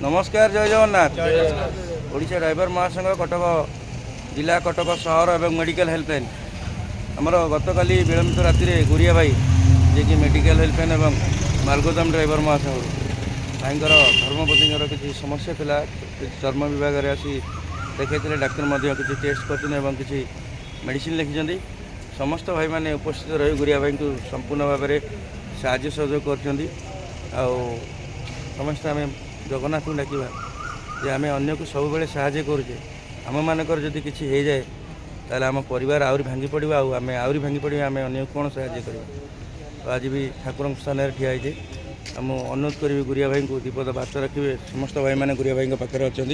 नमस्कार जय जगन्नाथ। ओडिशा ड्राइवर महासंघ कटक जिला कटक सहर और मेडिकल हेल्पलाइन आमर गतकाली विलंबित राति गुरिया भाई जी मेडिकल हेल्पलाइन और मार्गोदाम ड्राइवर महासंघ भाई धर्मपत्नी किसी समस्या था चर्म विभाग में आसी देखते डाक्तर किसी टेस्ट कर किसी मेडिसिन लिखिं समस्त भाई मैंने उपस्थित रही गुरिया भाई को संपूर्ण भाव में साहय सहयोग कर समस्त आम जगन्नाथ को डाकवा जे आम अन्न को सब बेले साहय करुचे आम मानकर जदि किसी हो जाए ताल आम परिवार आहरी भांगी पड़ा आम आहरी भांगी पड़ा आम अन्न कौन साहय कर तो आज भी ठाकुर स्थान ठिया होती आम अनुरोध करी गुरिया भाई को दीपद बात रखिए समस्त भाई मैंने गुरिया भाई पाखे अच्छा। जय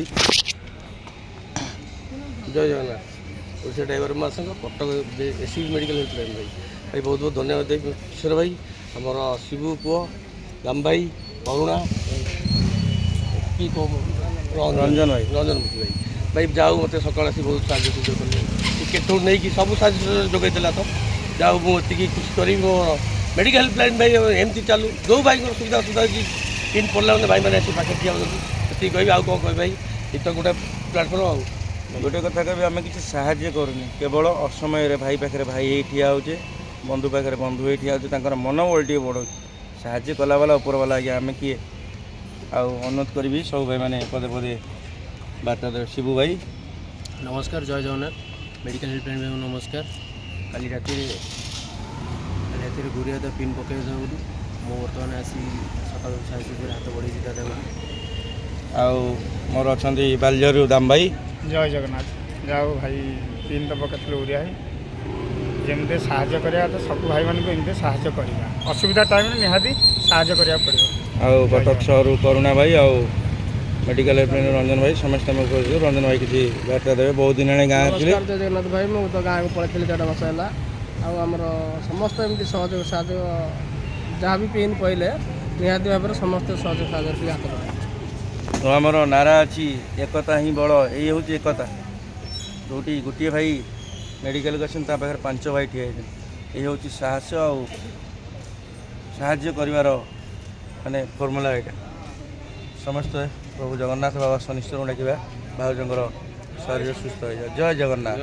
जगन्नाथ। ओडिशा ड्राइवर महासंघ कटक एससी मेडिकल हेल्पलाइन भाई भाई बहुत बहुत धन्यवाद देवी किशोर भाई आमर शिबू पुओ राम भाई करुणा कि रंजन भाई रंजनमूर्ति भाई भाई जाऊ मत सकाल आसी बहुत साहय सुझाव कले केतु नहीं कि सब साहय जोगेला तो जाऊ मुझे खुशी करी मो मेडिकल हेल्पलाइन भाई एमती चालू जो भाई सुविधा सुविधा पिन पड़ला भाई मैंने पाखे ठिया होती कह आउ कौन कह भाई ये तो गोटे प्लाटफर्म आ गोटे कथा कह आम किसी साहय करूनी केवल असमय भाई पाखे भाई ये ठिया होचे बंधु पाखे बंधु ये ठिया होचे मनोबल टे बढ़ साहय कला वाला ऊपर वाला आज्ञा आम किए अनुरोध करी सब भाई मैंने पदे पदे बार्ता दे शिबू भाई नमस्कार जय जगन्नाथ मेडिकल हेल्पलाइन भाई नमस्कार काली राति गुरिया तो पिन पकड़ बोली मु बर्तमान आसी सकाल साहय हाथ बढ़ी दादा मोर अच्छा बाल्यरू दाम भाई जय जगन्नाथ जाओ भाई पिन तो पकड़ गुरिया जमी साहय करा तो सब भाई मानक एमती साहय करवा असुविधा टाइम निहाती साहय करा पड़ो कटक सहर करुणा भाई मेडिकल हेल्पलाइन रंजन भाई समस्त रंजन भाई किसी बार्ता देवे बहुत दिन आने गाँव जय जगन्नाथ भाई मुझे तो गाँव को पलैली 4 वर्ष है आमर समस्त एमती सहयोग साहय जहाँ भी पिन पहले निहाती भाव में समस्त सहयोग साहय हाथ बढ़ा तो आमर नारा अच्छी एकता ही बड़ यही हूँ एकता जो गोटे भाई मेडिकल कर पाखे 5 भाई ठिया ये हूँ साहस साहय कर माने फर्मुला यहाँ समस्त प्रभु जगन्नाथ बाबा शनिश्वर डाकिया भाउजर शरीर सुस्थ हो जाए। जय जगन्नाथ।